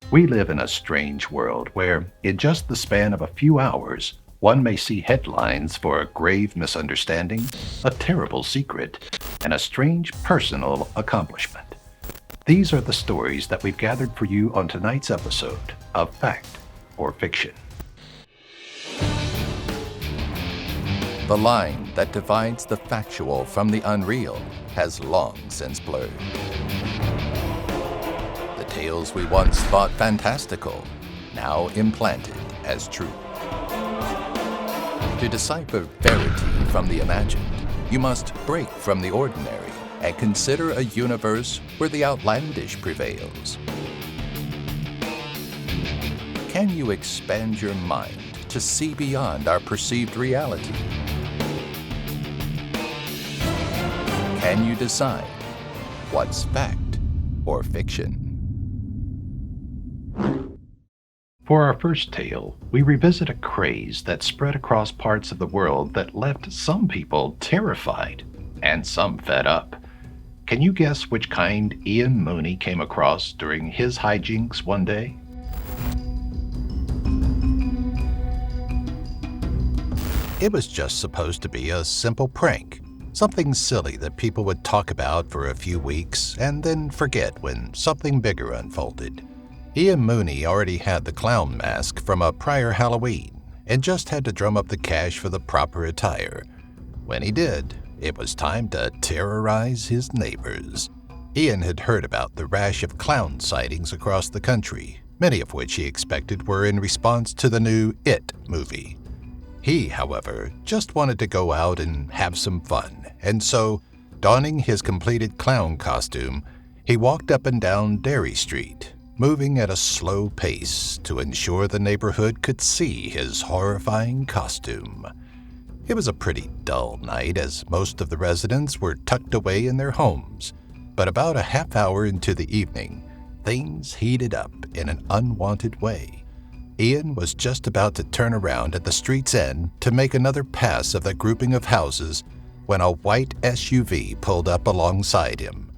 We live in a strange world where, in just the span of a few hours, one may see headlines for a grave misunderstanding, a terrible secret, and a strange personal accomplishment. These are the stories that we've gathered for you on tonight's episode of Fact or Fiction. The line that divides the factual from the unreal has long since blurred. The tales we once thought fantastical, now implanted as truth. To decipher verity from the imagined, you must break from the ordinary and consider a universe where the outlandish prevails. Can you expand your mind to see beyond our perceived reality? Can you decide what's fact or fiction? For our first tale, we revisit a craze that spread across parts of the world that left some people terrified and some fed up. Can you guess which kind Ian Mooney came across during his hijinks one day? It was just supposed to be a simple prank, something silly that people would talk about for a few weeks and then forget when something bigger unfolded. Ian Mooney already had the clown mask from a prior Halloween and just had to drum up the cash for the proper attire. When he did, it was time to terrorize his neighbors. Ian had heard about the rash of clown sightings across the country, many of which he expected were in response to the new It movie. He, however, just wanted to go out and have some fun, and so, donning his completed clown costume, he walked up and down Derry Street, moving at a slow pace to ensure the neighborhood could see his horrifying costume. It was a pretty dull night as most of the residents were tucked away in their homes, but about a half hour into the evening, things heated up in an unwanted way. Ian was just about to turn around at the street's end to make another pass of the grouping of houses when a white SUV pulled up alongside him.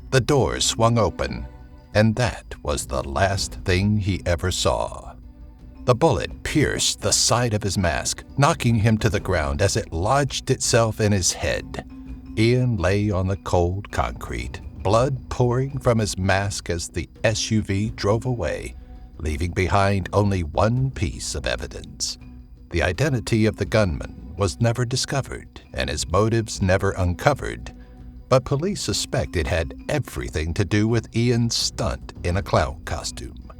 The doors swung open, and that was the last thing he ever saw. The bullet pierced the side of his mask, knocking him to the ground as it lodged itself in his head. Ian lay on the cold concrete, blood pouring from his mask as the SUV drove away, leaving behind only one piece of evidence. The identity of the gunman was never discovered and his motives never uncovered, but police suspect it had everything to do with Ian's stunt in a clown costume.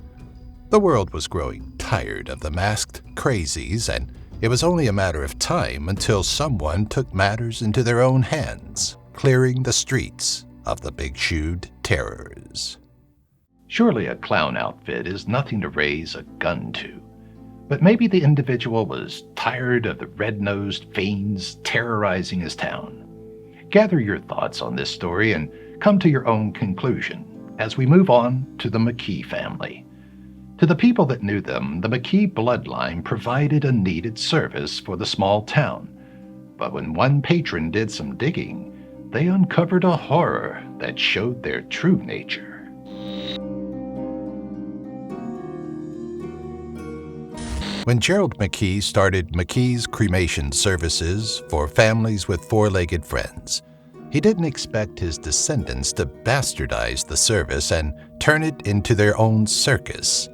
The world was growing tired of the masked crazies, and it was only a matter of time until someone took matters into their own hands, clearing the streets of the big-shoed terrors. Surely a clown outfit is nothing to raise a gun to. But maybe the individual was tired of the red-nosed fiends terrorizing his town. Gather your thoughts on this story and come to your own conclusion as we move on to the McKee family. To the people that knew them, the McKee bloodline provided a needed service for the small town. But when one patron did some digging, they uncovered a horror that showed their true nature. When Gerald McKee started McKee's cremation services for families with four-legged friends, he didn't expect his descendants to bastardize the service and turn it into their own circus.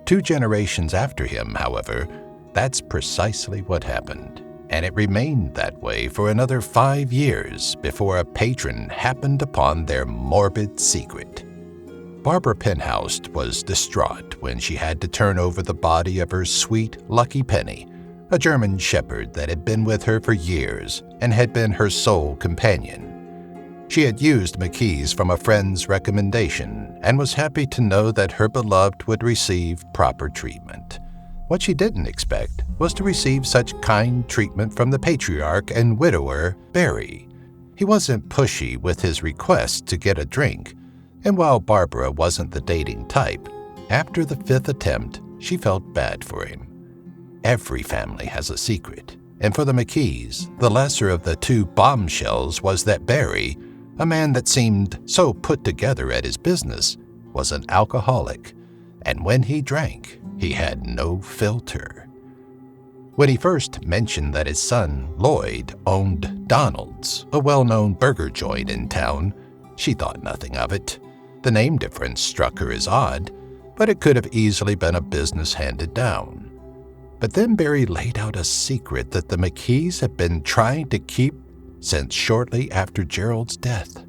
2 generations after him, however, that's precisely what happened, and it remained that way for another 5 years before a patron happened upon their morbid secret. Barbara Penhouse was distraught when she had to turn over the body of her sweet, Lucky Penny, a German shepherd that had been with her for years and had been her sole companion. She had used McKee's from a friend's recommendation and was happy to know that her beloved would receive proper treatment. What she didn't expect was to receive such kind treatment from the patriarch and widower, Barry. He wasn't pushy with his request to get a drink, and while Barbara wasn't the dating type, after the 5th attempt, she felt bad for him. Every family has a secret, and for the McKees, the lesser of the 2 bombshells was that Barry, a man that seemed so put together at his business, was an alcoholic. and when he drank, he had no filter. When he first mentioned that his son, Lloyd, owned Donald's, a well-known burger joint in town, she thought nothing of it. The name difference struck her as odd, but it could have easily been a business handed down. But then Barry laid out a secret that the McKees had been trying to keep since shortly after Gerald's death.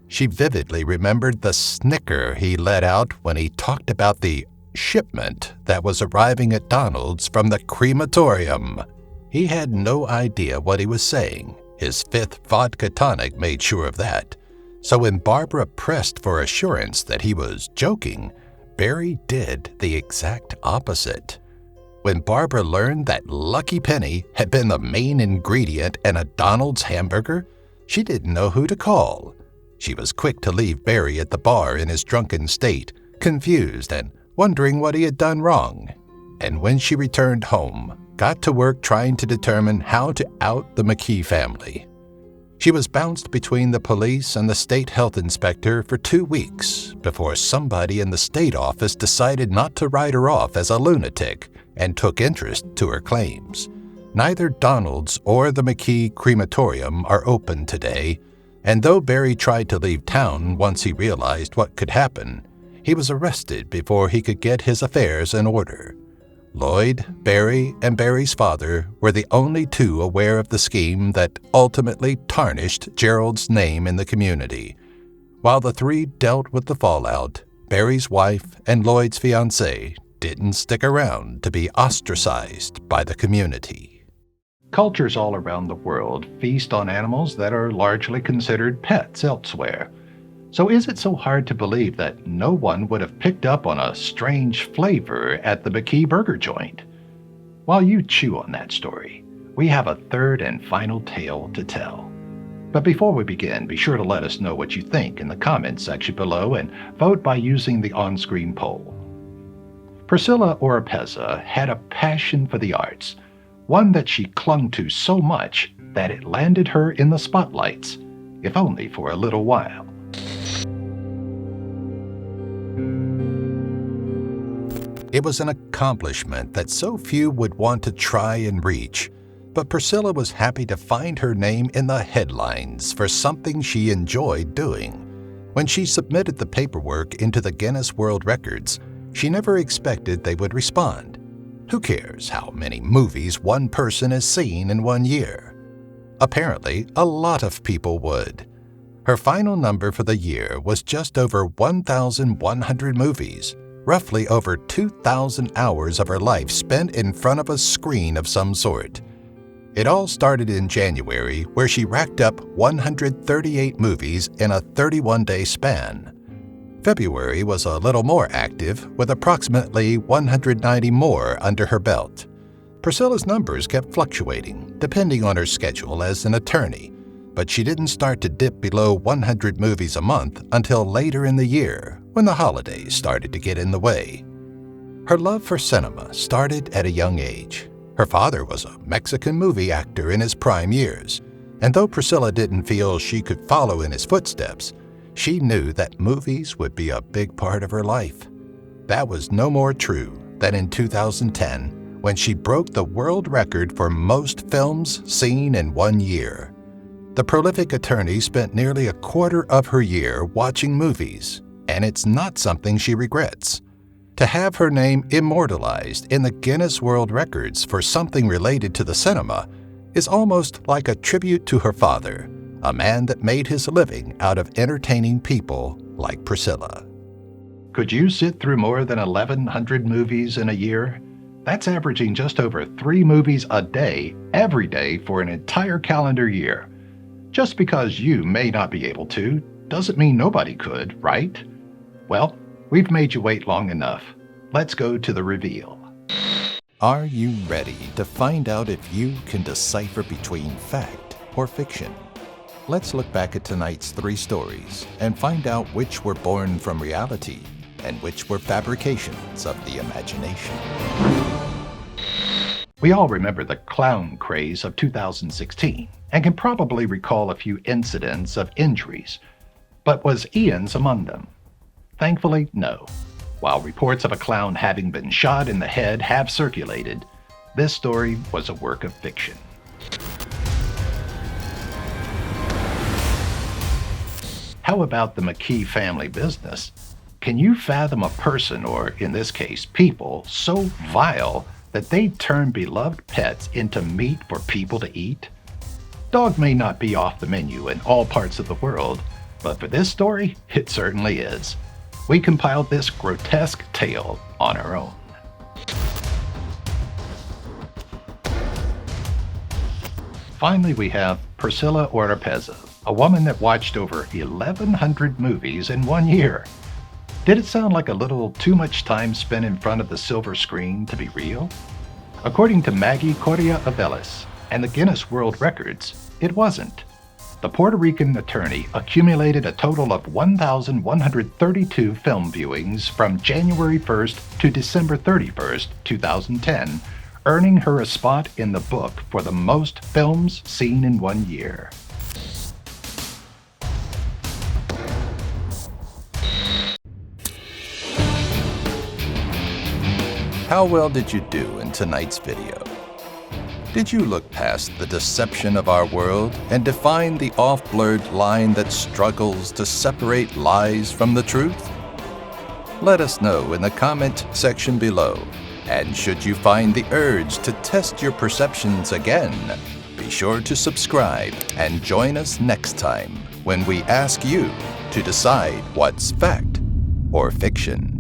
She vividly remembered the snicker he let out when he talked about the shipment that was arriving at Donald's from the crematorium. He had no idea what he was saying. His fifth vodka tonic made sure of that. So when Barbara pressed for assurance that he was joking, Barry did the exact opposite. When Barbara learned that Lucky Penny had been the main ingredient in a Donald's hamburger, she didn't know who to call. She was quick to leave Barry at the bar in his drunken state, confused and wondering what he had done wrong. And when she returned home, got to work trying to determine how to out the McKee family. She was bounced between the police and the state health inspector for 2 weeks before somebody in the state office decided not to write her off as a lunatic and took interest to her claims. Neither Donald's or the McKee crematorium are open today, and though Barry tried to leave town once he realized what could happen, he was arrested before he could get his affairs in order. Lloyd, Barry, and Barry's father were the only two aware of the scheme that ultimately tarnished Gerald's name in the community. While the three dealt with the fallout, Barry's wife and Lloyd's fiancé didn't stick around to be ostracized by the community. Cultures all around the world feast on animals that are largely considered pets elsewhere. So is it so hard to believe that no one would have picked up on a strange flavor at the McKee burger joint? While you chew on that story, we have a third and final tale to tell. But before we begin, be sure to let us know what you think in the comments section below and vote by using the on-screen poll. Priscilla Oropeza had a passion for the arts, one that she clung to so much that it landed her in the spotlights, if only for a little while. It was an accomplishment that so few would want to try and reach, but Priscilla was happy to find her name in the headlines for something she enjoyed doing. When she submitted the paperwork into the Guinness World Records, she never expected they would respond. Who cares how many movies one person has seen in 1 year? Apparently, a lot of people would. Her final number for the year was just over 1,100 movies, roughly over 2,000 hours of her life spent in front of a screen of some sort. It all started in January, where she racked up 138 movies in a 31-day span. February was a little more active, with approximately 190 more under her belt. Priscilla's numbers kept fluctuating, depending on her schedule as an attorney, but she didn't start to dip below 100 movies a month until later in the year, when the holidays started to get in the way. Her love for cinema started at a young age. Her father was a Mexican movie actor in his prime years, and though Priscilla didn't feel she could follow in his footsteps, she knew that movies would be a big part of her life. That was no more true than in 2010, when she broke the world record for most films seen in 1 year. The prolific attorney spent nearly a quarter of her year watching movies, and it's not something she regrets. To have her name immortalized in the Guinness World Records for something related to the cinema is almost like a tribute to her father, a man that made his living out of entertaining people like Priscilla. Could you sit through more than 1,100 movies in a year? That's averaging just over 3 movies a day, every day for an entire calendar year. Just because you may not be able to, doesn't mean nobody could, right? Well, we've made you wait long enough. Let's go to the reveal. Are you ready to find out if you can decipher between fact or fiction? Let's look back at tonight's 3 stories and find out which were born from reality and which were fabrications of the imagination. We all remember the clown craze of 2016 and can probably recall a few incidents of injuries. But was Ian's among them? Thankfully, no. While reports of a clown having been shot in the head have circulated, this story was a work of fiction. How about the McKee family business? Can you fathom a person, or in this case, people, so vile that they turn beloved pets into meat for people to eat? Dog may not be off the menu in all parts of the world, but for this story, it certainly is. We compiled this grotesque tale on our own. Finally, we have Priscilla Oropeza, a woman that watched over 1,100 movies in 1 year. Did it sound like a little too much time spent in front of the silver screen to be real? According to Maggie Correa Avelis and the Guinness World Records, it wasn't. The Puerto Rican attorney accumulated a total of 1,132 film viewings from January 1st to December 31st, 2010, earning her a spot in the book for the most films seen in 1 year. How well did you do in tonight's video? Did you look past the deception of our world and define the off-blurred line that struggles to separate lies from the truth? Let us know in the comment section below. And should you find the urge to test your perceptions again, be sure to subscribe and join us next time when we ask you to decide what's fact or fiction.